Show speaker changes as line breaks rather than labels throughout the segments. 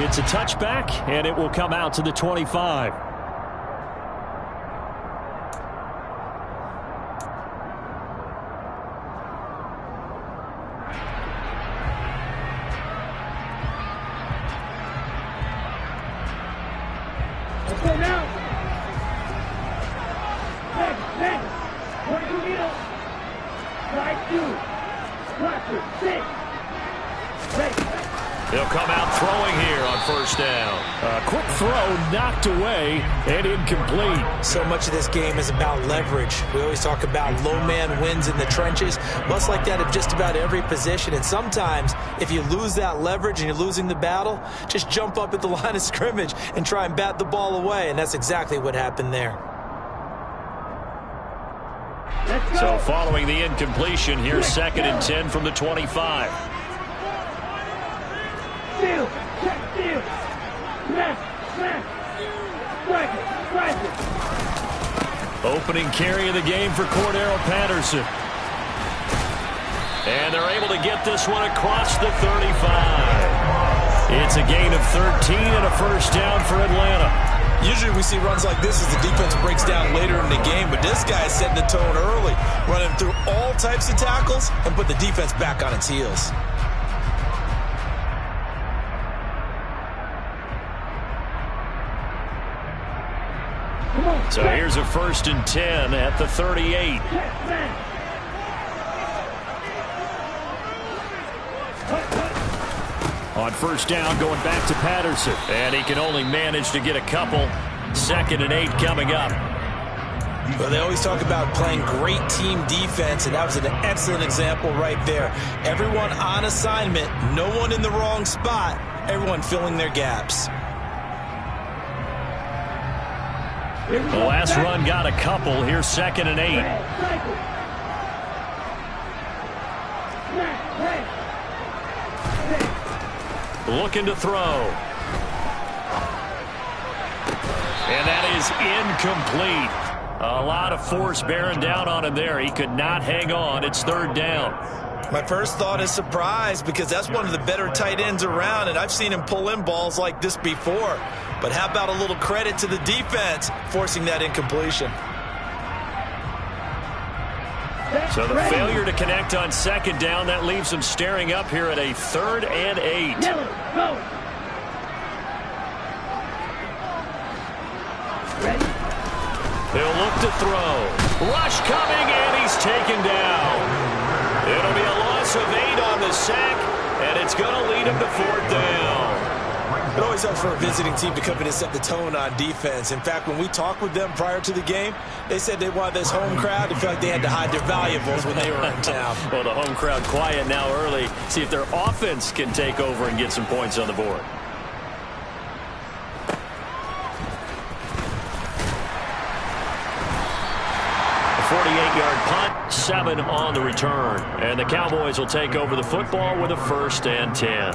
It's a touchback, and it will come out to the 25.
Let's go now. Next. 22 meters. Right, 2. 6.
He'll come out throwing here on first down. A quick throw knocked away and incomplete.
So much of this game is about leverage. We always talk about low man wins in the trenches. Well, it's like that at just about every position. And sometimes if you lose that leverage and you're losing the battle, just jump up at the line of scrimmage and try and bat the ball away. And that's exactly what happened there.
So following the incompletion, here's 2nd and 10 from the 25.
Steal. Smash. Strike it.
Opening carry of the game for Cordero Patterson. And they're able to get this one across the 35. It's a gain of 13 and a first down for Atlanta.
Usually we see runs like this as the defense breaks down later in the game, but this guy is setting the tone early, running through all types of tackles and put the defense back on its heels.
So here's a 1st and 10 at the 38. On first down, going back to Patterson. And he can only manage to get a couple. 2nd and 8 coming up.
Well, they always talk about playing great team defense, and that was an excellent example right there. Everyone on assignment, no one in the wrong spot, everyone filling their gaps.
The last run got a couple. Here's 2nd and 8. Looking to throw. And that is incomplete. A lot of force bearing down on him there. He could not hang on. It's 3rd down.
My first thought is surprise, because that's one of the better tight ends around, and I've seen him pull in balls like this before. But how about a little credit to the defense forcing that incompletion?
So the failure to connect on 2nd down, that leaves them staring up here at a 3rd and 8. He'll look to throw. Rush coming, and he's taken down. It'll be a loss of 8 on the sack, and it's going to lead him to 4th down.
It always helps for a visiting team to come in and set the tone on defense. In fact, when we talked with them prior to the game, they said they wanted this home crowd to feel like they had to hide their valuables when they were in town.
Well, the home crowd quiet now early. See if their offense can take over and get some points on the board. A 48-yard punt, 7 on the return. And the Cowboys will take over the football with a 1st and 10.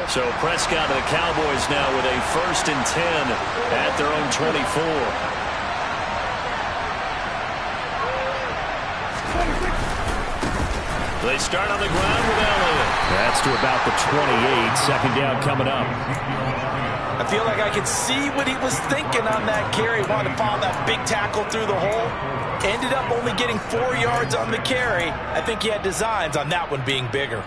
So Prescott and the Cowboys now with a 1st and 10 at their own 24. They start on the ground with Elliott. That's to about the 28. 2nd down coming up.
I feel like I could see what he was thinking on that carry. Wanted to follow that big tackle through the hole. Ended up only getting 4 yards on the carry. I think he had designs on that one being bigger.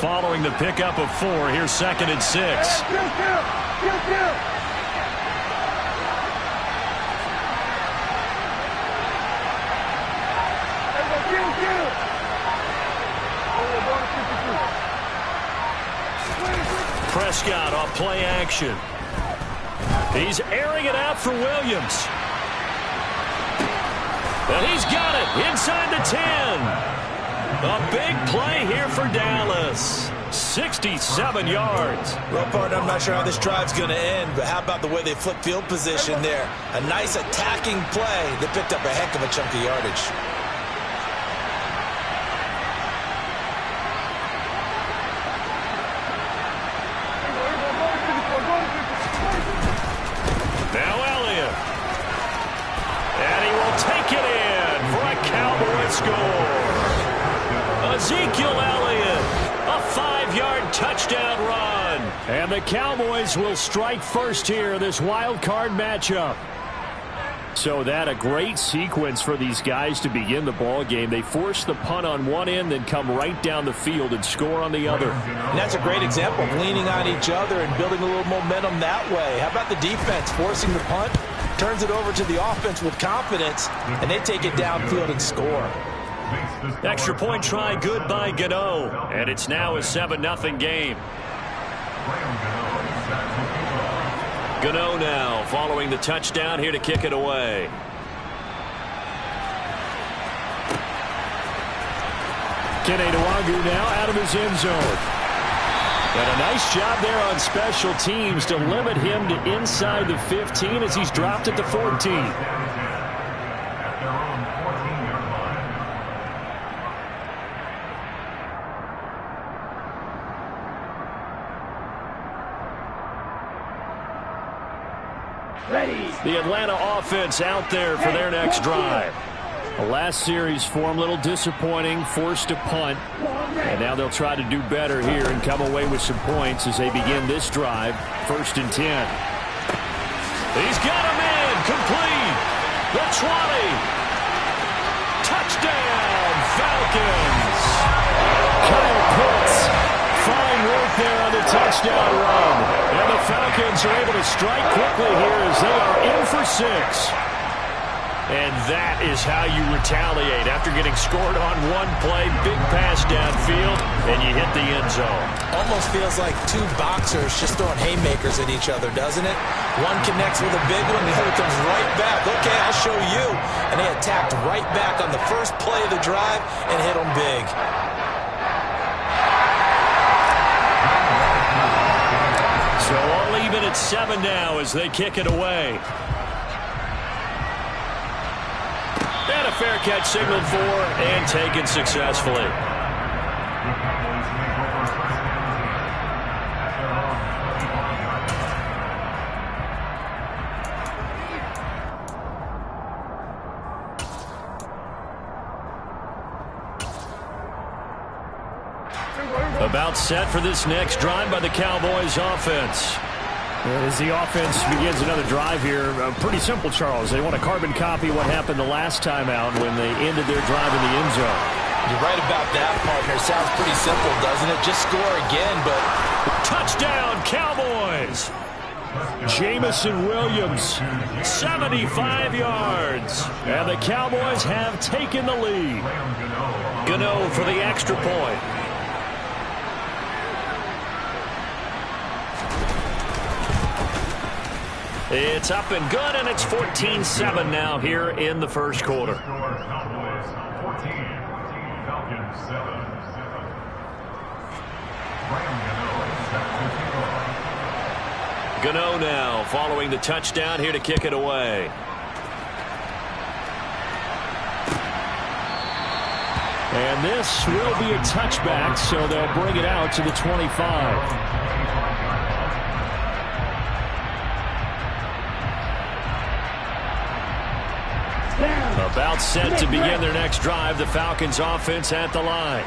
Following the pickup of 4, here's 2nd and 6. Prescott off play action. He's airing it out for Williams. And he's got it inside the 10. A big play here for Dallas. 67 yards.
Well, partner, I'm not sure how this drive's going to end, but how about the way they flip field position there? A nice attacking play that picked up a heck of a chunk of yardage.
Now Elliott. And he will take it in for a Cowboy score. Ezekiel Elliott, a 5-yard touchdown run. And the Cowboys will strike first here, this wild card matchup. So that a great sequence for these guys to begin the ball game. They force the punt on one end, then come right down the field and score on the other.
And that's a great example of leaning on each other and building a little momentum that way. How about the defense forcing the punt, turns it over to the offense with confidence, and they take it downfield and score.
Extra point try good by Gano, and it's now a 7-0 game. Gano now following the touchdown here to kick it away. Kene Nwangwu now out of his end zone. And a nice job there on special teams to limit him to inside the 15 as he's dropped at the 14. The Atlanta offense out there for their next drive. The last series for them, a little disappointing, forced a punt. And now they'll try to do better here and come away with some points as they begin this drive. 1st and 10. He's got him in, complete. The 20. Touchdown, Falcons. Kyle Pitts. Fine work there on the touchdown run. And the Falcons are able to strike quickly here as they are in for 6. And that is how you retaliate after getting scored on one play. Big pass downfield, and you hit the end zone.
Almost feels like two boxers just throwing haymakers at each other, doesn't it? One connects with a big one, the other comes right back. Okay, I'll show you. And they attacked right back on the first play of the drive and hit them big.
So all even at 7 now as they kick it away. And a fair catch signaled for and taken successfully. About set for this next drive by the Cowboys offense.
As the offense begins another drive here, pretty simple, Charles. They want to carbon copy what happened the last time out when they ended their drive in the end zone.
You're right about that, partner. Sounds pretty simple, doesn't it? Just score again, but...
Touchdown, Cowboys! Jamison Williams, 75 yards. And the Cowboys have taken the lead. Gano for the extra point. It's up and good, and it's 14-7 now here in the first quarter. Gano now following the touchdown here to kick it away. And this will be a touchback, so they'll bring it out to the 25. About set to begin their next drive. The Falcons offense at the line.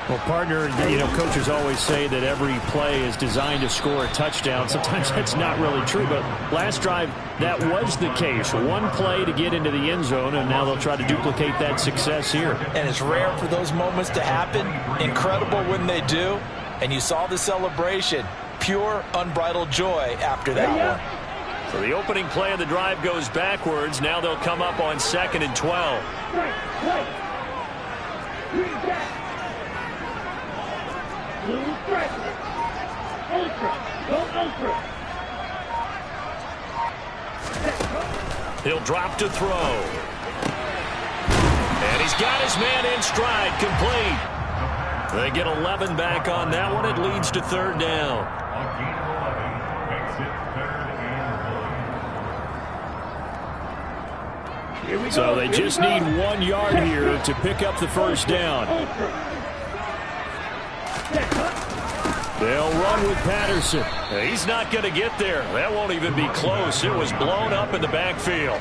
Well, partner, you know, coaches always say that every play is designed to score a touchdown. Sometimes that's not really true, but last drive, that was the case. One play to get into the end zone, and now they'll try to duplicate that success here.
And it's rare for those moments to happen. Incredible when they do. And you saw the celebration. Pure, unbridled joy after that one.
So the opening play of the drive goes backwards. Now they'll come up on 2nd and 12. He'll drop to throw. And he's got his man in stride, complete. They get 11 back on that one. It leads to third down.
So they just need 1 yard here to pick up the first down. They'll run with Patterson.
He's not going to get there. That won't even be close. It was blown up in the backfield.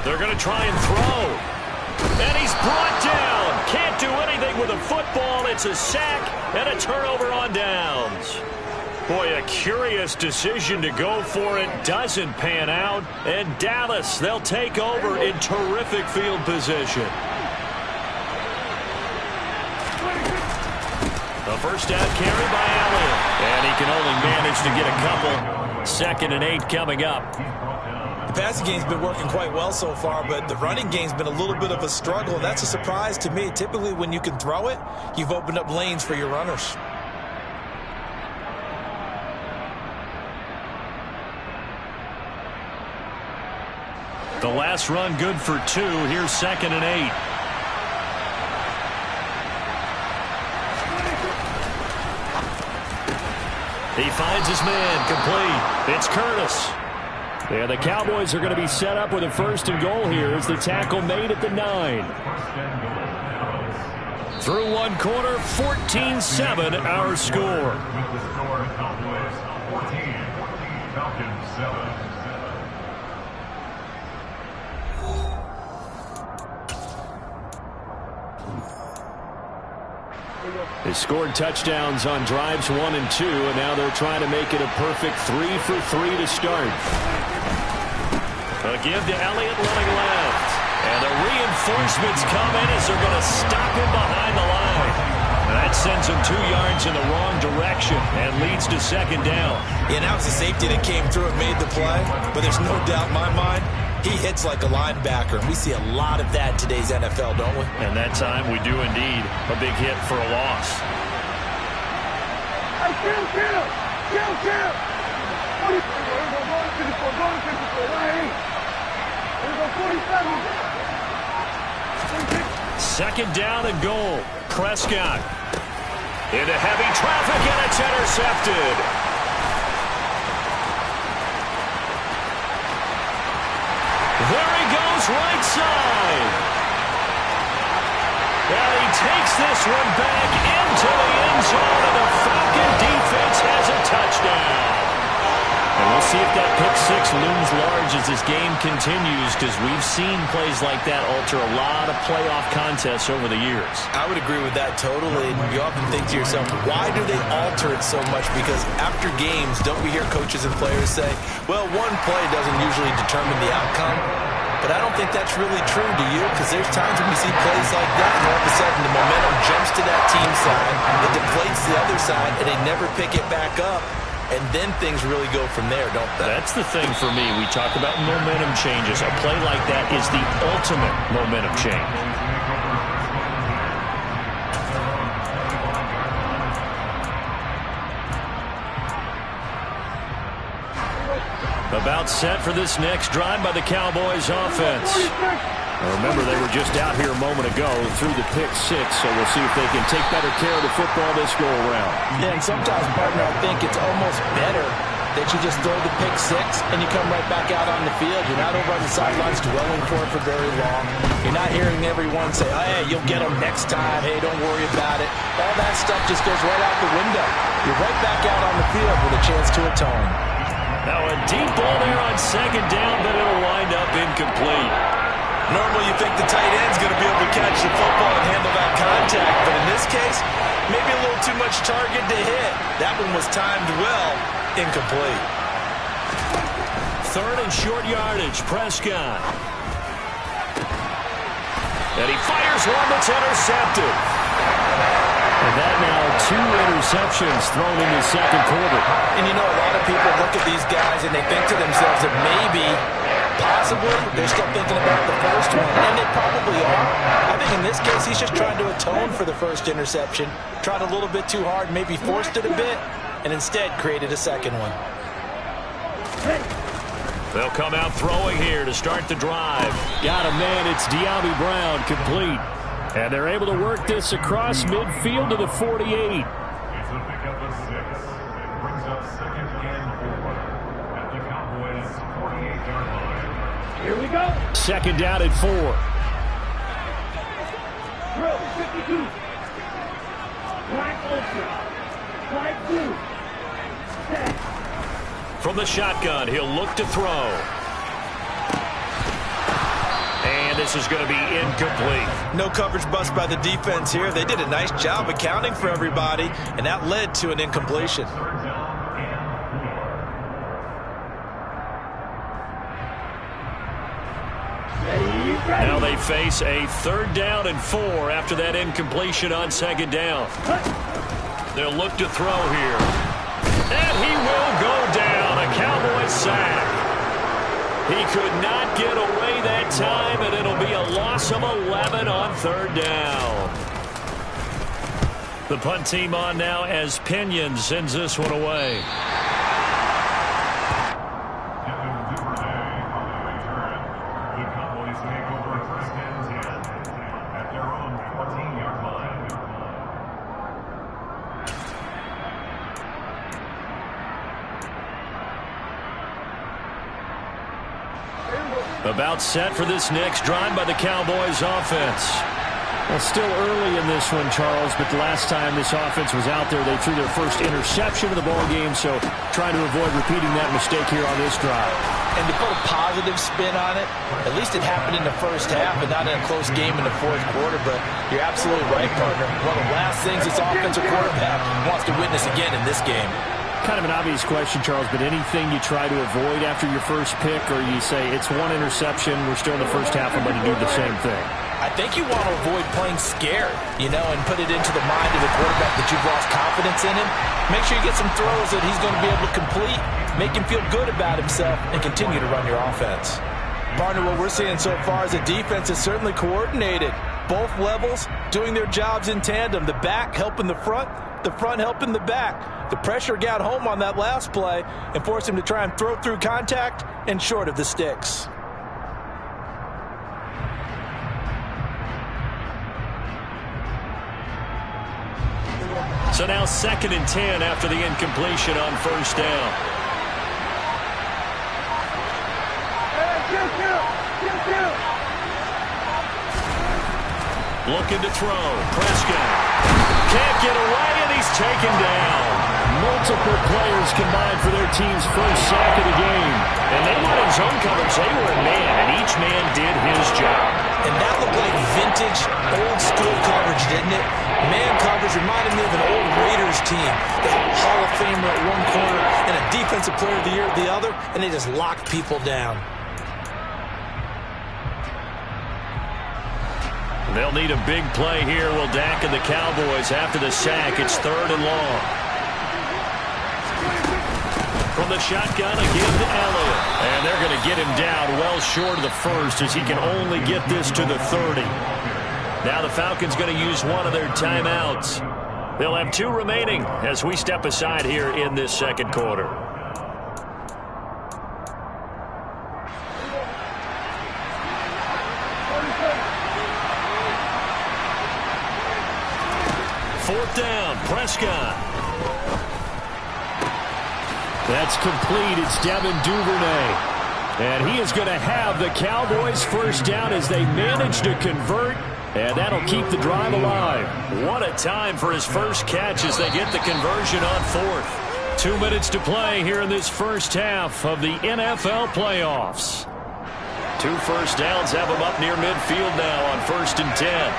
They're going to try and throw. And he's brought down. Can't do anything with a football. It's a sack and a turnover on downs. Boy, a curious decision to go for it. Doesn't pan out. And Dallas, they'll take over in terrific field position. The first down carry by Elliott. And he can only manage to get a couple. 2nd and 8 coming up.
The passing game's been working quite well so far, but the running game's been a little bit of a struggle, and that's a surprise to me. Typically, when you can throw it, you've opened up lanes for your runners.
The last run good for 2. Here's 2nd and 8. He finds his man complete. It's Curtis.
Yeah, the Cowboys are going to be set up with a 1st and goal here as the tackle made at the 9.
Through 1 quarter, 14-7 our score.
They scored touchdowns on drives 1 and 2, and now they're trying to make it a perfect 3 for 3 to start.
A give to Elliott running left. And the reinforcements come in as they're going to stop him behind the line. That sends him 2 yards in the wrong direction and leads to 2nd down.
Yeah, now it's the safety that came through and made the play, but there's no doubt in my mind he hits like a linebacker. We see a lot of that in today's NFL, don't we?
And that time we do indeed. A big hit for a loss. Second down and goal. Prescott into heavy traffic, and it's intercepted. There he goes, right side. And he takes this one back into the end zone, and the Falcon defense has a touchdown. And we'll see if that pick 6 looms large as this game continues, because we've seen plays like that alter a lot of playoff contests over the years.
I would agree with that totally. And you often think to yourself, why do they alter it so much? Because after games, don't we hear coaches and players say, well, one play doesn't usually determine the outcome? But I don't think that's really true, do you? Because there's times when we see plays like that, and all of a sudden the momentum jumps to that team side, it deflates the other side, and they never pick it back up. And then things really go from there, don't they?
That's the thing for me. We talk about momentum changes. A play like that is the ultimate momentum change. About set for this next drive by the Cowboys offense.
Now remember, they were just out here a moment ago through the pick 6, so we'll see if they can take better care of the football this go-around.
Yeah, and sometimes, partner, I think it's almost better that you just throw the pick 6 and you come right back out on the field. You're not over on the sidelines dwelling for it for very long. You're not hearing everyone say, oh, hey, you'll get them next time. Hey, don't worry about it. All that stuff just goes right out the window. You're right back out on the field with a chance to atone.
Now a deep ball there on 2nd down, but it'll wind up incomplete.
Normally you think the tight end's going to be able to catch the football and handle that contact, but in this case, maybe a little too much target to hit. That one was timed well, incomplete.
3rd and short yardage, Prescott. And he fires one that's intercepted.
And that now 2 interceptions thrown in the 2nd quarter.
And you know, a lot of people look at these guys and they think to themselves that maybe Possibly. They're still thinking about the first one, and they probably are. I think in this case, he's just trying to atone for the first interception. Tried a little bit too hard, maybe forced it a bit, and instead created a second one.
They'll come out throwing here to start the drive.
Got a man. It's De'Ami Brown, complete. And they're able to work this across midfield to the 48.
Here we go.
Second down at 4.
Throw, 52. Wide open. Wide blue. Set.
From the shotgun, he'll look to throw. And this is going to be incomplete.
No coverage bust by the defense here. They did a nice job accounting for everybody, and that led to an incompletion.
Now they face a 3rd down and 4 after that incompletion on 2nd down. They'll look to throw here. And he will go down. A Cowboy sack. He could not get away that time, and it'll be a loss of 11 on 3rd down. The punt team on now as Pinion sends this one away. About set for this next drive by the Cowboys offense.
Well, still early in this one, Charles, but the last time this offense was out there, they threw their first interception of the ball game, so trying to avoid repeating that mistake here on this drive.
And to put a positive spin on it, at least it happened in the first half and not in a close game in the 4th quarter, but you're absolutely right, partner. One of the last things this offensive quarterback wants to witness again in this game.
Kind of an obvious question, Charles, but anything you try to avoid after your first pick, or you say it's one interception, we're still in the first half, I'm going to do the same thing?
I think you want to avoid playing scared, and put it into the mind of the quarterback that you've lost confidence in him. Make sure you get some throws that he's going to be able to complete, make him feel good about himself, and continue to run your offense. Partner, what we're seeing so far is the defense is certainly coordinated. Both levels doing their jobs in tandem. The back helping the front helping the back. The pressure got home on that last play and forced him to try and throw through contact and short of the sticks.
So now 2nd and 10 after the incompletion on 1st down. Looking to throw. Prescott can't get away, and he's taken down.
Multiple players combined for their team's first sack of the game.
And they were in zone coverage. They were a man, and each man did his job.
And that looked like vintage, old-school coverage, didn't it? Man coverage reminded me of an old Raiders team. They had a Hall of Famer at one corner and a Defensive Player of the Year at the other, and they just locked people down.
They'll need a big play here. Will Dak and the Cowboys after the sack. It's 3rd and long. From the shotgun again to Elliott. And they're going to get him down well short of the first as he can only get this to the 30. Now the Falcons going to use one of their timeouts. They'll have 2 remaining as we step aside here in this 2nd quarter. Fourth down, Prescott.
That's complete. It's Devin Duvernay. And he is going to have the Cowboys' first down as they manage to convert. And that'll keep the drive alive.
What a time for his first catch as they get the conversion on 4th. 2 minutes to play here in this first half of the NFL playoffs. 2 first downs have him up near midfield now on 1st and 10.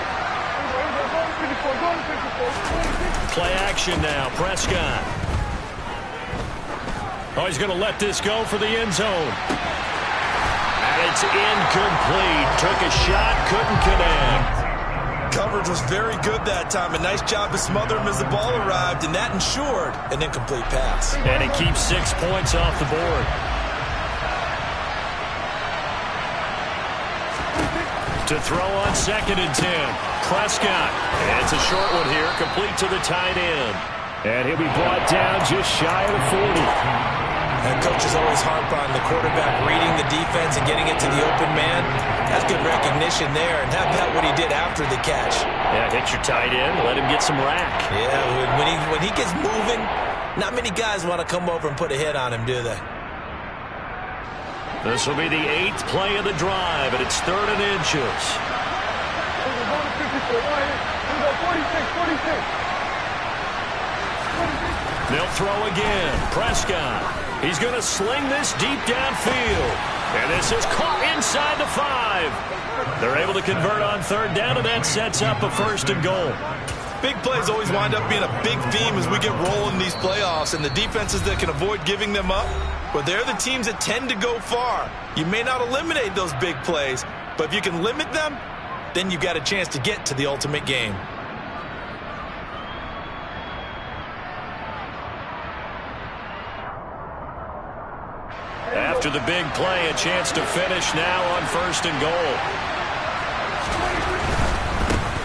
Play action now, Prescott. Oh, he's going to let this go for the end zone. And it's incomplete. Took a shot, couldn't connect.
Coverage was very good that time. A nice job to smother him as the ball arrived, and that ensured an incomplete pass.
And it keeps 6 points off the board. To throw on 2nd and 10. Prescott. And it's a short one here, complete to the tight end.
And he'll be brought down just shy of the 40.
And coaches always harp on the quarterback reading the defense and getting it to the open man. That's good recognition there. And how about what he did after the catch?
Yeah, hit your tight end, let him get some rack.
Yeah, when he gets moving, not many guys want to come over and put a hit on him, do they?
This will be the 8th play of the drive, and it's 3rd and inches. They'll throw again. Prescott. He's going to sling this deep downfield. And this is caught inside the 5. They're able to convert on 3rd down, and that sets up a 1st and goal.
Big plays always wind up being a big theme as we get rolling these playoffs, and the defenses that can avoid giving them up, but they're the teams that tend to go far. You may not eliminate those big plays, but if you can limit them, then you've got a chance to get to the ultimate game.
After the big play, a chance to finish now on 1st and goal.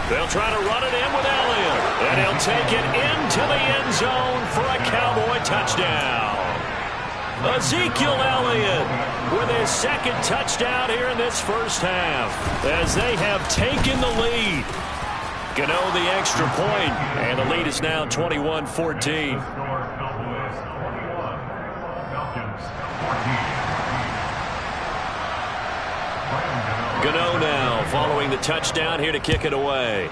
They'll try to run it in with Elliott, and he'll take it into the end zone for a Cowboy touchdown. Ezekiel Elliott with his 2nd touchdown here in this first half as they have taken the lead. Gano the extra point, and the lead is now 21-14. Gano now following the touchdown here to kick it away.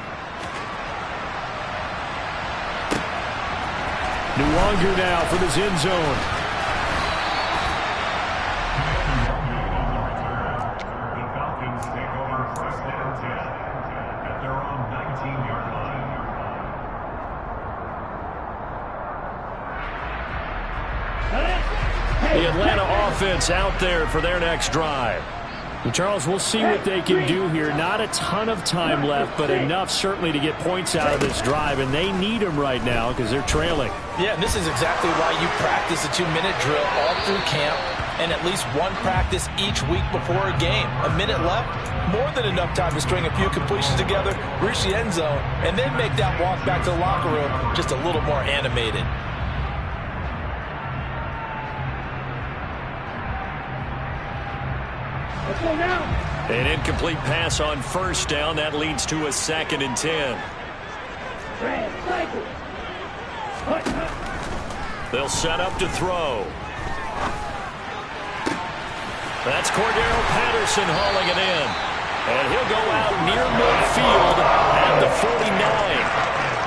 Nwangu now from his end zone.
The Falcons take over 1st and 10 at their own 19-yard line.
The Atlanta offense out there for their next drive.
Well, Charles, we'll see what they can do here. Not a ton of time left, but enough certainly to get points out of this drive, and they need them right now because they're trailing.
Yeah, and this is exactly why you practice a 2-minute drill all through camp and at least one practice each week before a game. A minute left, more than enough time to string a few completions together, reach the end zone, and then make that walk back to the locker room just a little more animated.
Let's go now.
An incomplete pass on 1st down. That leads to a 2nd and 10.
Red cycle.
They'll set up to throw. That's Cordero Patterson hauling it in. And he'll go out near midfield at the 49.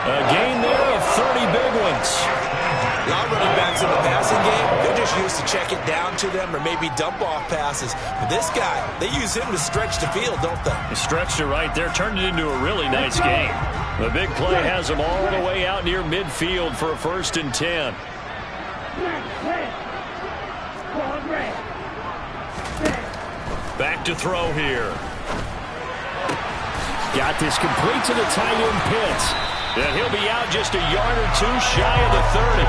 A gain there of 30 big ones.
A lot of running backs in the passing game, they're just used to check it down to them or maybe dump off passes. But this guy, they use him to stretch the field, don't they?
He stretched it right there, turned it into a really nice game. The big play has him all the way out near midfield for a 1st and 10. Back to throw here.
Got this complete to the tight end Pitts.
And he'll be out just a yard or 2 shy of the 30.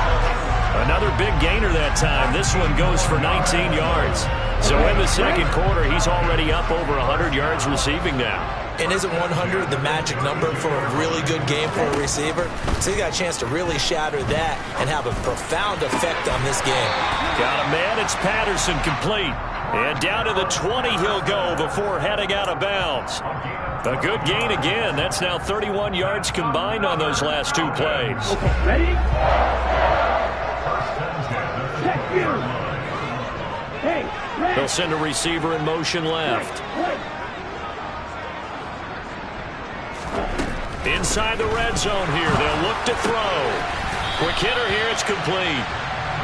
Another big gainer that time. This one goes for 19 yards. So in the second quarter, he's already up over 100 yards receiving now.
And isn't 100 the magic number for a really good game for a receiver? So he got a chance to really shatter that and have a profound effect on this game.
Got a man. It's Patterson complete. And down to the 20 he'll go before heading out of bounds. A good gain again. That's now 31 yards combined on those last 2 plays.
Okay, ready? Check you. Hey, red.
They'll send a receiver in motion left. Inside the red zone here. They'll look to throw. Quick hitter here. It's complete.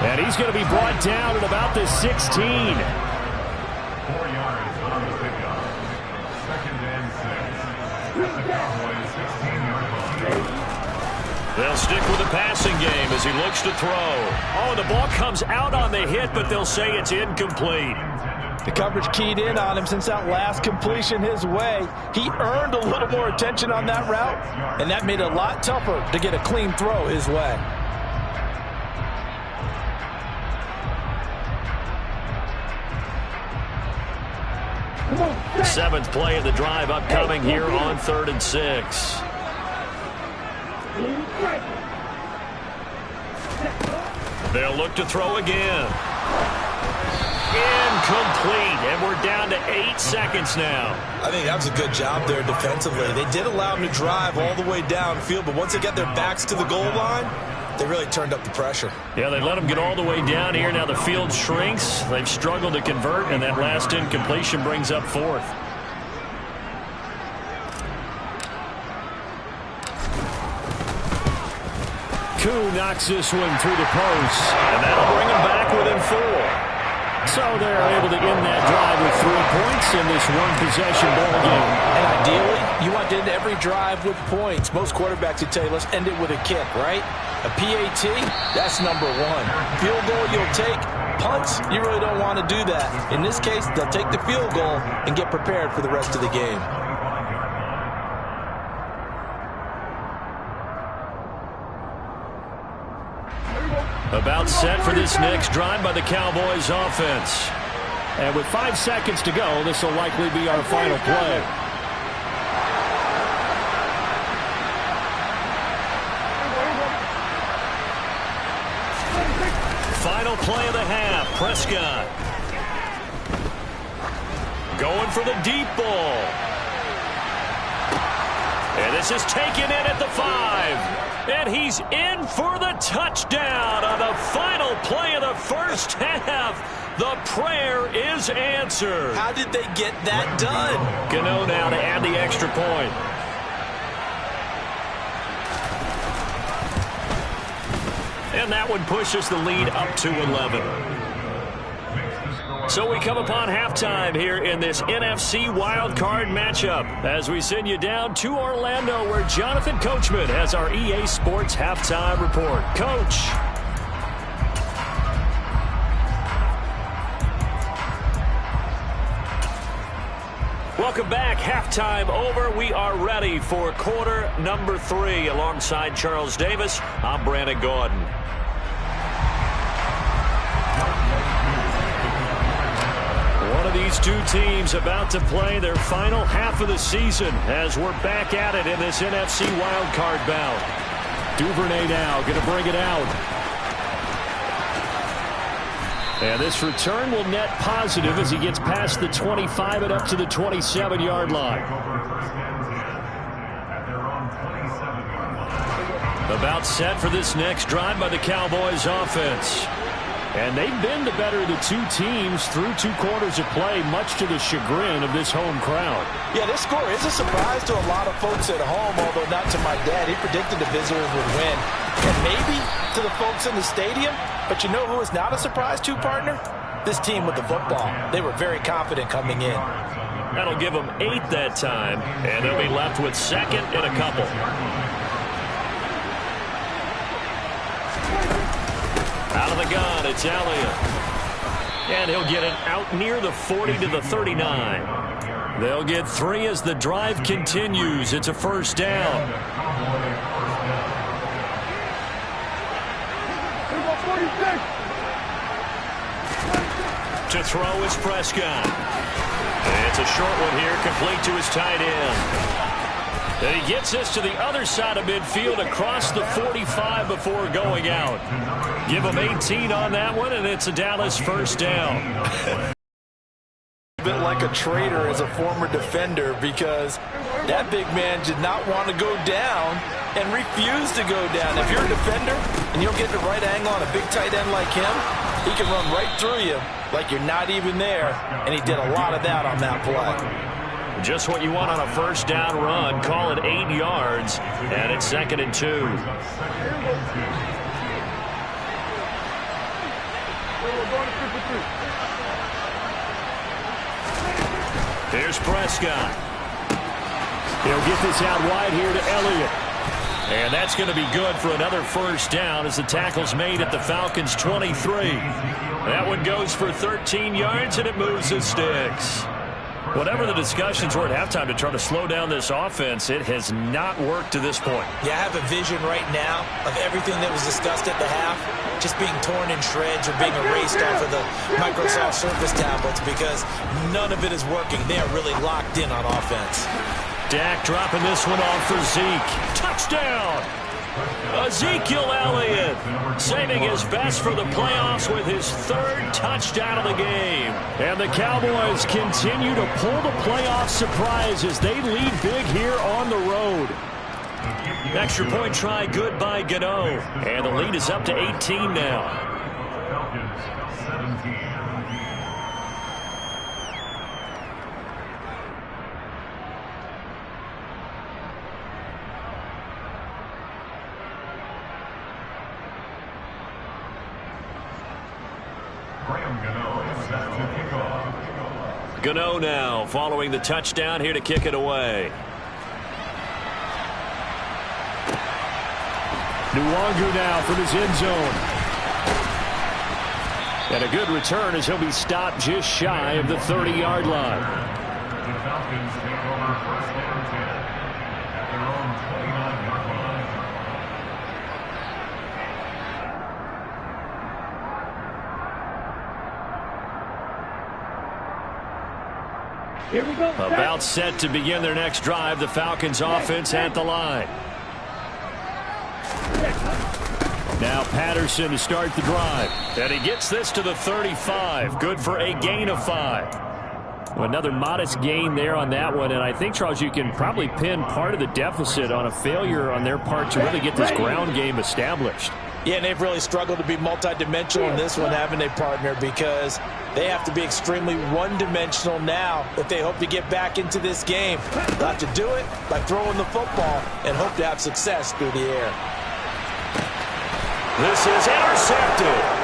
And he's going to be brought down at about the 16.
4 yards on the pickup. 2nd and 6. At the Cowboys' 16-yard line.
They'll stick with the passing game as he looks to throw. Oh, the ball comes out on the hit, but they'll say it's incomplete.
The coverage keyed in on him since that last completion his way. He earned a little more attention on that route, and that made it a lot tougher to get a clean throw his way.
Come on, set.
7th play of the drive upcoming here on 3rd and 6. They'll look to throw again. Incomplete, and we're down to 8 seconds now.
I think that was a good job there defensively. They did allow them to drive all the way downfield, but once they got their backs to the goal line, they really turned up the pressure.
Yeah, they let them get all the way down here. Now the field shrinks. They've struggled to convert, and that last incompletion brings up 4th.
Koo knocks this one through the post.
And that'll bring them back within 4.
So they're able to end that drive with 3 points in this one-possession ball game.
And ideally, you want to end every drive with points. Most quarterbacks would tell you, let's end it with a kick, right? A PAT, that's number 1. Field goal, you'll take. Punts, you really don't want to do that. In this case, they'll take the field goal and get prepared for the rest of the game.
About set for this next drive by the Cowboys offense.
And with 5 seconds to go, this will likely be our final play.
Final play of the half. Prescott going for the deep ball. And this is taken in at the 5. And he's in for the touchdown on the final play of the first half. The prayer is answered.
How did they get that done?
Gano now to add the extra point. And that one pushes the lead up to 11. So we come upon halftime here in this NFC wildcard matchup as we send you down to Orlando where Jonathan Coachman has our EA Sports halftime report. Coach. Welcome back. Halftime over. We are ready for quarter number 3 alongside Charles Davis. I'm Brandon Gordon. These two teams about to play their final half of the season as we're back at it in this NFC wildcard bout.
Duvernay now going to bring it out. And this return will net positive as he gets past the 25 and up to the 27-yard line.
About set for this next drive by the Cowboys offense.
And they've been the better of the two teams through 2 quarters of play, much to the chagrin of this home crowd.
Yeah, this score is a surprise to a lot of folks at home, although not to my dad. He predicted the visitors would win. And maybe to the folks in the stadium. But you know who is not a surprise to, partner? This team with the football. They were very confident coming in.
That'll give them 8 that time, and they'll be left with 2nd and a couple. Out of the gun, it's Elliott. And he'll get it out near the 40 to the 39. They'll get 3 as the drive continues. It's a first down. To throw is Prescott. And it's a short one here, complete to his tight end. And he gets this to the other side of midfield across the 45 before going out. Give him 18 on that one, and it's a Dallas first down.
A bit like a traitor as a former defender because that big man did not want to go down and refused to go down. If you're a defender and you don't get the right angle on a big tight end like him, he can run right through you like you're not even there, and he did a lot of that on that play.
Just what you want on a first down run. Call it 8 yards, and it's 2nd and 2. Here's Prescott.
He'll get this out wide here to Elliott.
And that's going to be good for another first down as the tackle's made at the Falcons' 23. That one goes for 13 yards, and it moves the sticks. Whatever the discussions were at halftime to try to slow down this offense, it has not worked to this point.
Yeah, I have a vision right now of everything that was discussed at the half just being torn in shreds or being erased off of the Microsoft Surface tablets because none of it is working. They are really locked in on offense.
Dak dropping this one off for Zeke. Touchdown! Ezekiel Elliott saving his best for the playoffs with his third touchdown of the game.
And the Cowboys continue to pull the playoff surprise as they lead big here on the road.
Extra point try good by Gano. And the lead is up to 18 now.
Falcons 17.
Gano now following the touchdown here to kick it away.
Nwangu now from his end zone. And a good return as he'll be stopped just shy of the 30-yard line.
The Falcons take over first and 10 at their own 29-yard line.
Here we go.
About set to begin their next drive. The Falcons offense at the line.
Now Patterson to start the drive.
And he gets this to the 35. Good for a gain of 5.
Well, another modest gain there on that one. And I think, Charles, you can probably pin part of the deficit on a failure on their part to really get this ground game established.
Yeah, and they've really struggled to be multidimensional in this one, having a partner, because they have to be extremely one-dimensional now if they hope to get back into this game. They'll have to do it by throwing the football and hope to have success through the air.
This is intercepted.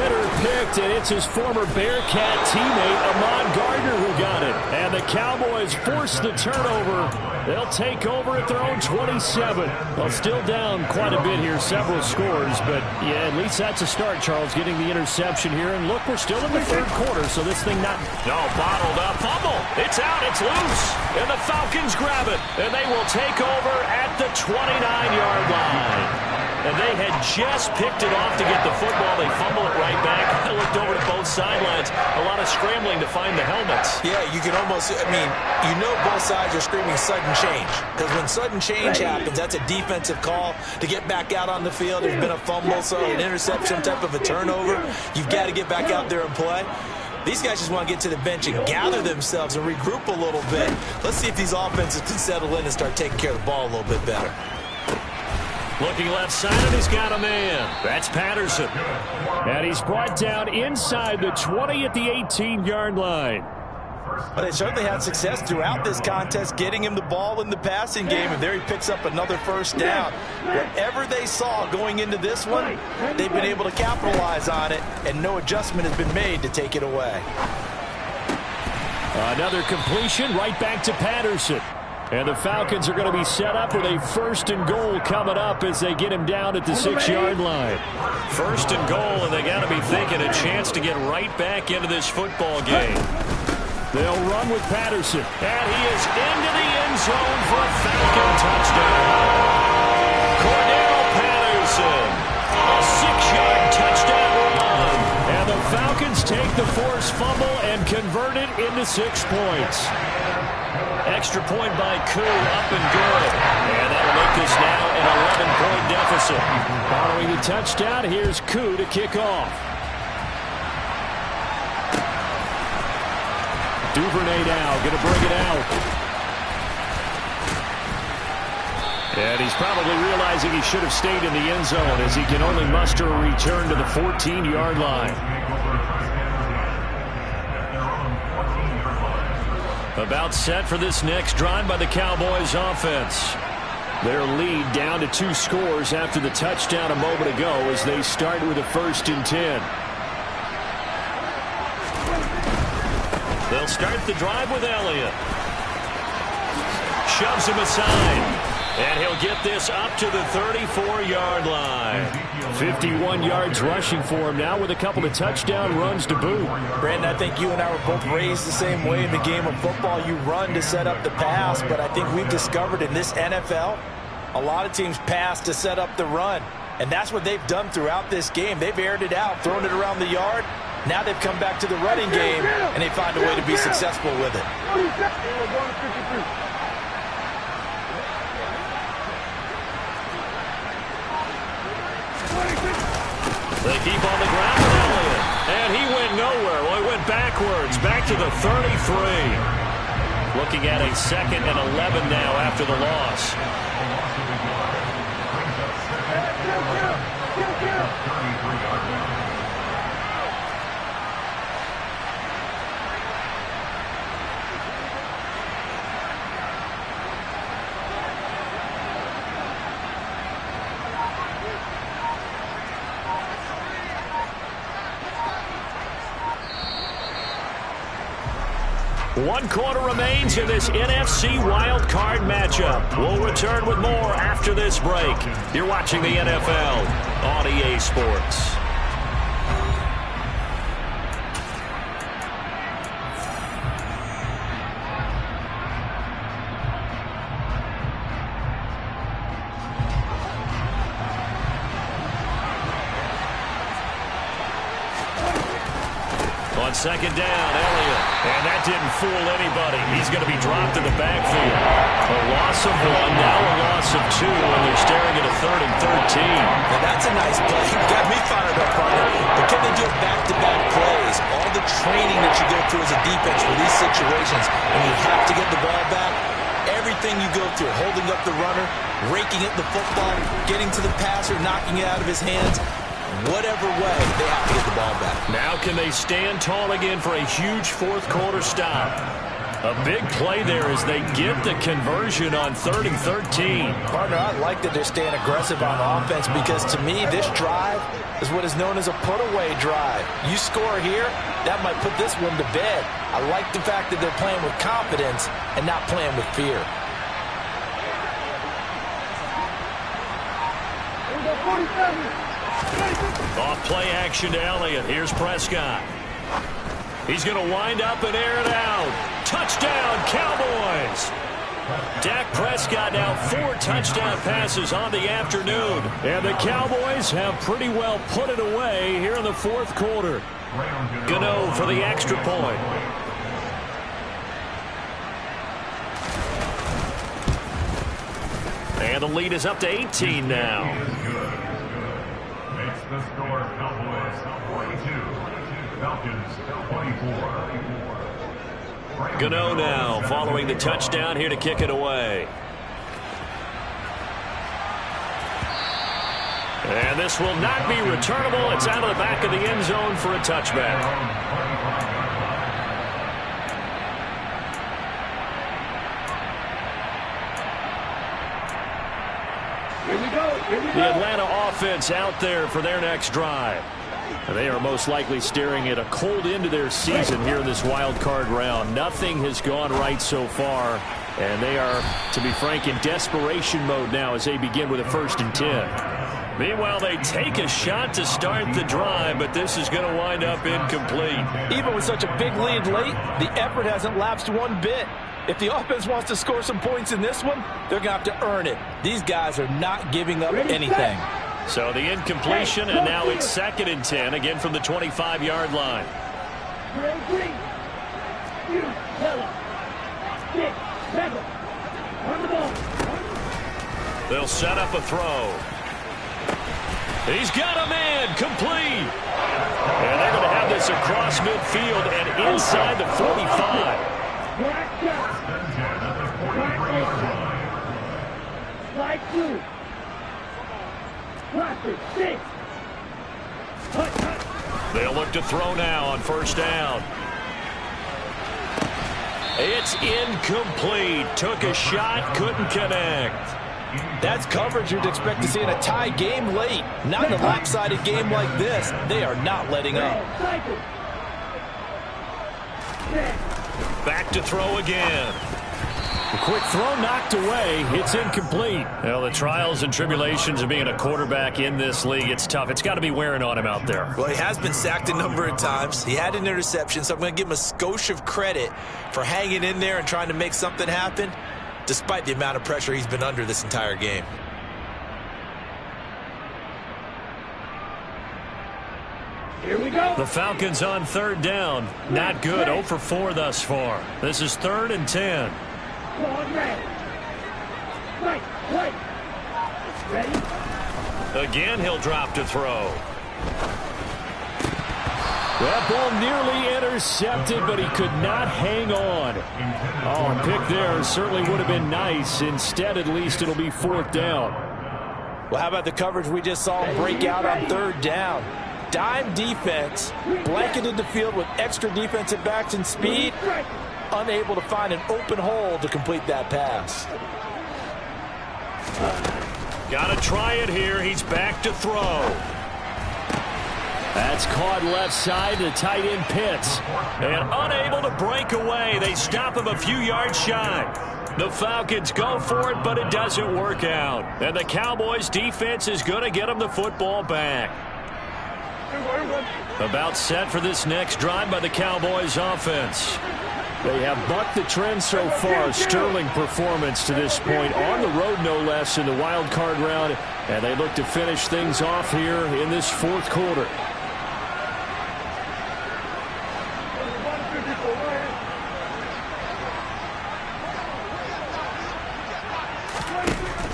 Ritter picked, and it's his former Bearcat teammate, Ahmad Gardner, who got it. And the Cowboys force the turnover. They'll take over at their own 27. Well, still down quite a bit here, several scores. But, yeah, at least that's a start, Charles, getting the interception here. And, look, we're still in the third quarter, so this thing not...
No, bottled up. Fumble. It's out. It's loose. And the Falcons grab it. And they will take over at the 29-yard line. And they had just picked it off to get the football. They fumble it right back. I looked over to both sidelines. A lot of scrambling to find the helmets.
Yeah, you can almost, I mean, you know both sides are screaming sudden change. Because when sudden change happens, that's a defensive call to get back out on the field. There's been a fumble, so an interception, type of a turnover. You've got to get back out there and play. These guys just want to get to the bench and gather themselves and regroup a little bit. Let's see if these offenses can settle in and start taking care of the ball a little bit better.
Looking left side, and he's got a man. That's Patterson.
And he's brought down inside the 20 at the 18-yard line.
Well, they certainly had success throughout this contest, getting him the ball in the passing game, and there he picks up another first down. Whatever they saw going into this one, they've been able to capitalize on it, and no adjustment has been made to take it away.
Another completion right back to Patterson. And the Falcons are going to be set up with a 1st and goal coming up as they get him down at the 6-yard line.
1st and goal, and they got to be thinking a chance to get right back into this football game.
They'll run with Patterson.
And he is into the end zone for a Falcon touchdown. Cordell Patterson, a 6-yard touchdown run.
And the Falcons take the forced fumble and convert it into 6 points.
Extra point by Koo, up and good. And that'll make this now an 11-point deficit.
Following the touchdown, here's Koo to kick off. Duvernay now going to bring it out. And he's probably realizing he should have stayed in the end zone as he can only muster a return to the 14-yard line.
About set for this next drive by the Cowboys offense.
Their lead down to 2 scores after the touchdown a moment ago as they start with a 1st and 10.
They'll start the drive with Elliott. Shoves him aside. And he'll get this up to the 34-yard line.
51 yards rushing for him now with a couple of touchdown runs to boot.
Brandon, I think you and I were both raised the same way in the game of football. You run to set up the pass, but I think we've discovered in this NFL, a lot of teams pass to set up the run. And that's what they've done throughout this game. They've aired it out, thrown it around the yard. Now they've come back to the running game, and they find a way to be successful with it.
They keep on the ground with Elliott. And he went nowhere. Well, he went backwards, back to the 33. Looking at a 2nd and 11 now after the loss. One quarter remains in this NFC Wild Card matchup. We'll return with more after this break. You're watching the NFL on EA Sports. On 2nd down, Elliott. And that didn't fool anybody. He's going to be dropped in the backfield. A loss of 1, now a loss of 2, and they're staring at a 3rd and 13.
Now that's a nice play. Got me fired up on it. But can they do it back-to-back plays? All the training that you go through as a defense for these situations, and you have to get the ball back. Everything you go through, holding up the runner, raking at the football, getting to the passer, knocking it out of his hands. Whatever way, they have to get the ball back.
Now can they stand tall again for a huge 4th quarter stop? A big play there as they get the conversion on 3rd and 13.
Partner, I like that they're staying aggressive on offense because to me, this drive is what is known as a put-away drive. You score here, that might put this one to bed. I like the fact that they're playing with confidence and not playing with fear.
Off play action to Elliott. Here's Prescott. He's going to wind up and air it out. Touchdown, Cowboys. Dak Prescott now 4 touchdown passes on the afternoon. And the Cowboys have pretty well put it away here in the 4th quarter. Gano for the extra point. And the lead is up to 18 now.
Makes the score Cowboys 42, Falcons 24.
Gano now following the touchdown here to kick it away. And this will not be returnable. It's out of the back of the end zone for a touchback. The Atlanta offense out there for their next drive. They are most likely staring at a cold end to their season here in this wild card round. Nothing has gone right so far, and they are, to be frank, in desperation mode now as they begin with a 1st and 10. Meanwhile, they take a shot to start the drive, but this is going to wind up incomplete.
Even with such a big lead late, the effort hasn't lapsed one bit. If the offense wants to score some points in this one, they're going to have to earn it. These guys are not giving up anything.
So the incompletion, and now it's 2nd and 10, again from the 25-yard line. They'll set up a throw. He's got a man, complete. And they're going to have this across midfield and inside the 45.
Slide through.
They'll look to throw now on 1st down. It's incomplete. Took a shot, couldn't connect.
That's coverage you'd expect to see in a tie game late. Not in a lopsided game like this. They are not letting up.
Back to throw again.
A quick throw knocked away. It's incomplete.
Well, the trials and tribulations of being a quarterback in this league, it's tough. It's got to be wearing on him out there.
Well, he has been sacked a number of times. He had an interception, so I'm going to give him a skosh of credit for hanging in there and trying to make something happen, despite the amount of pressure he's been under this entire game.
Here we go.
The Falcons on third down. Not good. 0 for 4 thus far. This is 3rd and 10.
Ball ready. Right. Ready.
Again, he'll drop to throw.
That ball nearly intercepted, but he could not hang on. Oh, a pick there certainly would have been nice. Instead, at least, it'll be 4th down.
Well, how about the coverage we just saw him break out on 3rd down? Dime defense, blanketed the field with extra defensive backs and speed, unable to find an open hole to complete that pass.
Got to try it here. He's back to throw.
That's caught left side to tight end Pitts.
And unable to break away. They stop him a few yards shy. The Falcons go for it, but it doesn't work out. And the Cowboys defense is going to get him the football back. About set for this next drive by the Cowboys offense.
They have bucked the trend so far. Sterling performance to this point. On the road, no less, in the wild card round. And they look to finish things off here in this 4th quarter.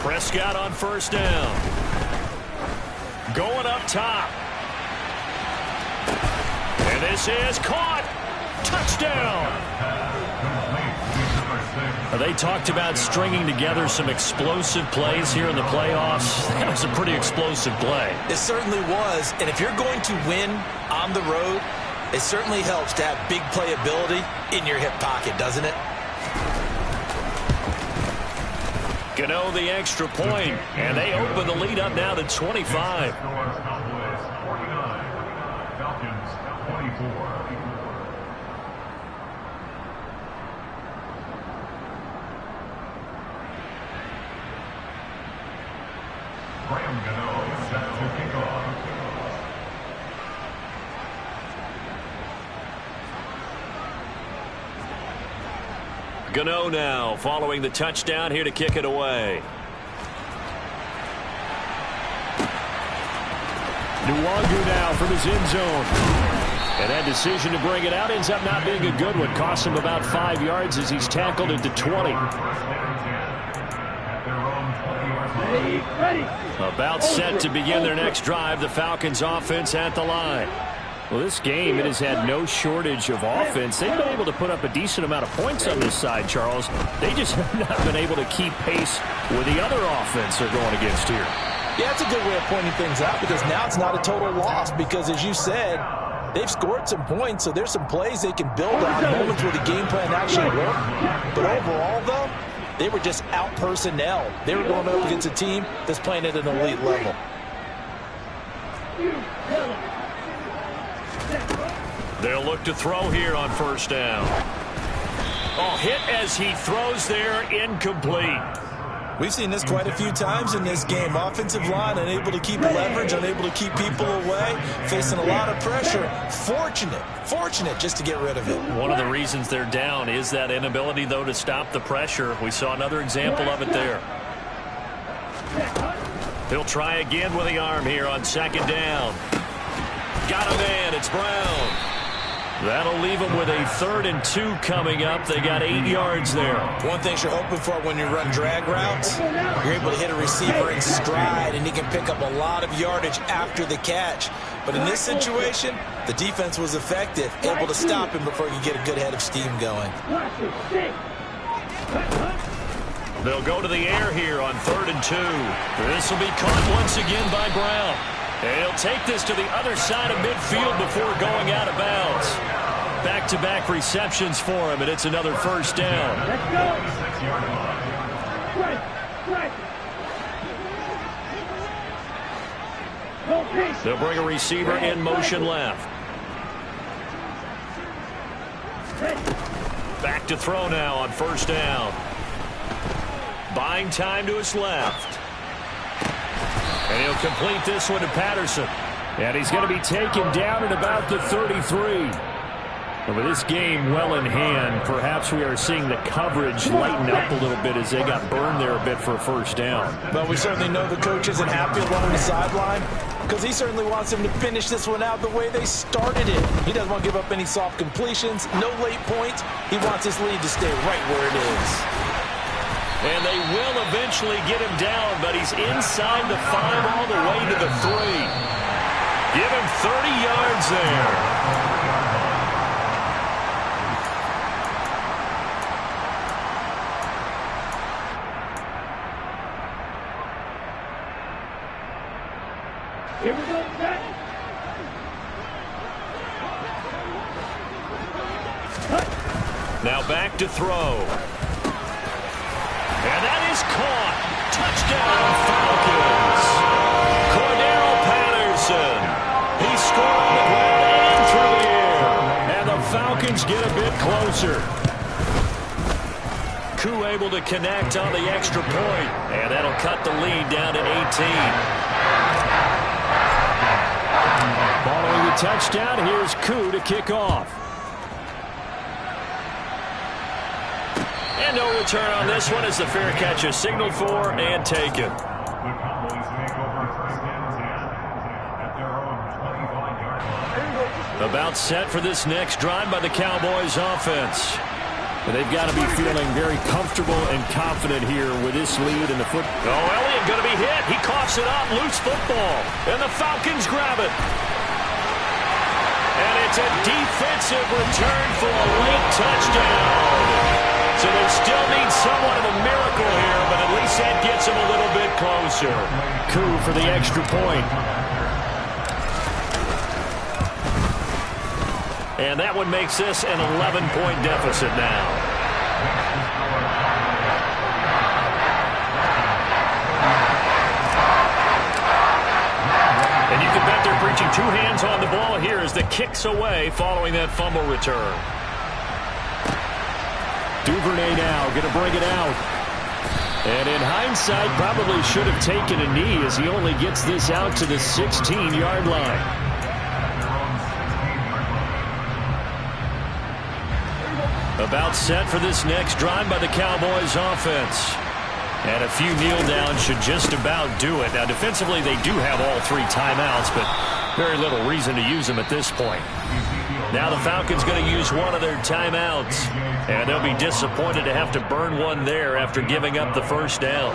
Prescott on 1st down. Going up top. And this is caught. Touchdown. They talked about stringing together some explosive plays here in the playoffs. That was a pretty explosive play.
It certainly was, and if you're going to win on the road, it certainly helps to have big playability in your hip pocket, doesn't it?
Gano the extra point, and they open the lead up now to 25. Gano now following the touchdown here to kick it away.
Nwangu now from his end zone. And that decision to bring it out ends up not being a good one. Cost him about 5 yards as he's tackled at the 20.
Ready.
About set to begin their next drive. The Falcons offense at the line.
Well, this game, it has had no shortage of offense. They've been able to put up a decent amount of points on this side, Charles. They just have not been able to keep pace with the other offense they're going against here.
Yeah, that's a good way of pointing things out because now it's not a total loss because, as you said, they've scored some points, so there's some plays they can build on, moments where the game plan actually worked. But overall, though, they were just out-personnel. They were going up against a team that's playing at an elite level.
They'll look to throw here on 1st down. Oh, hit as he throws there, incomplete.
We've seen this quite a few times in this game. Offensive line unable to keep leverage, unable to keep people away, facing a lot of pressure. Fortunate just to get rid of it.
One of the reasons they're down is that inability, though, to stop the pressure. We saw another example of it there. He'll try again with the arm here on 2nd down. Got a man. It's Brown. That'll leave them with a 3rd and 2 coming up. They got 8 yards there.
One thing you're hoping for when you run drag routes, you're able to hit a receiver in stride, and he can pick up a lot of yardage after the catch. But in this situation, the defense was effective, able to stop him before he could get a good head of steam going.
They'll go to the air here on 3rd and 2. This will be caught once again by Brown. And he'll take this to the other side of midfield before going out of bounds. Back-to-back receptions for him, and it's another 1st down.
Let's go. Right.
They'll bring a receiver in motion left. Back to throw now on 1st down. buying time to his left. And he'll complete this one to Patterson.
And he's going to be taken down at about the 33. And with this game well in hand, perhaps we are seeing the coverage lighten up a little bit as they got burned there a bit for a first down.
But we certainly know the coach isn't happy along the sideline because he certainly wants them to finish this one out the way they started it. He doesn't want to give up any soft completions, no late points. He wants his lead to stay right where it is.
And they will eventually get him down, but he's inside the 5 all the way to the 3. Give him 30 yards there.
Here we go, set.
Now back to throw. And that is caught. Touchdown, Falcons. Cordero Patterson. He scored on the ground and through the air.
And the Falcons get a bit closer.
Koo able to connect on the extra point. And that'll cut the lead down to 18.
Following the touchdown, here's Koo to kick off.
And no return on this one as the fair catch is signaled for and taken.
The Cowboys take over first and 10 at their own 25-yard line.
About set for this next drive by the Cowboys offense.
They've got to be feeling very comfortable and confident here with this lead in the foot.
Oh, Elliott going to be hit. He coughs it up. Loose football. And the Falcons grab it. And it's a defensive return for a late touchdown. So they still need somewhat of a miracle here, but at least that gets them a little bit closer.
Koo for the extra point.
And that one makes this an 11-point deficit now. And you can bet they're preaching two hands on the ball here as the kick's away following that fumble return.
Duvernay now going to bring it out. And in hindsight, probably should have taken a knee as he only gets this out to the 16-yard line.
About set for this next drive by the Cowboys offense. And a few kneel downs should just about do it. Now defensively they do have all three timeouts, but very little reason to use them at this point. Now the Falcons going to use one of their timeouts. And they'll be disappointed to have to burn one there after giving up the first down.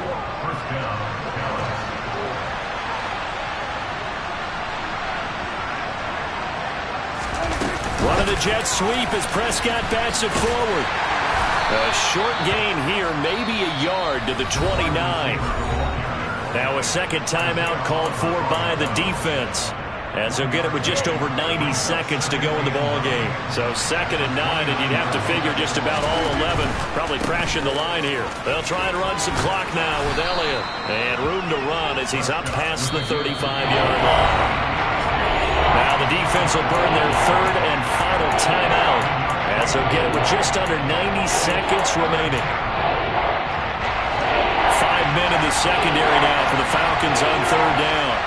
One of the Jets sweep as Prescott bats it forward. A short gain here, maybe a yard to the 29. Now a second timeout called for by the defense, as they'll get it with just over 90 seconds to go in the ball game. So 2nd and 9, and you'd have to figure just about all 11 probably crashing the line here. They'll try and run some clock now with Elliott. And room to run as he's up past the 35-yard line. Now the defense will burn their third and final timeout as they'll get it with just under 90 seconds remaining. 5 men in the secondary now for the Falcons on third down.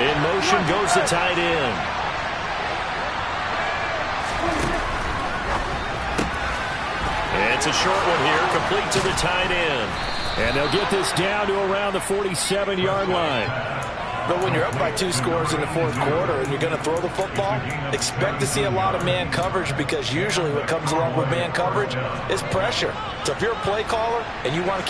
In motion goes the tight end. It's a short one here, complete to the tight end.
And they'll get this down to around the 47-yard line.
But when you're up by 2 scores in the fourth quarter and you're going to throw the football, expect to see a lot of man coverage, because usually what comes along with man coverage is pressure. So if you're a play caller and you want to keep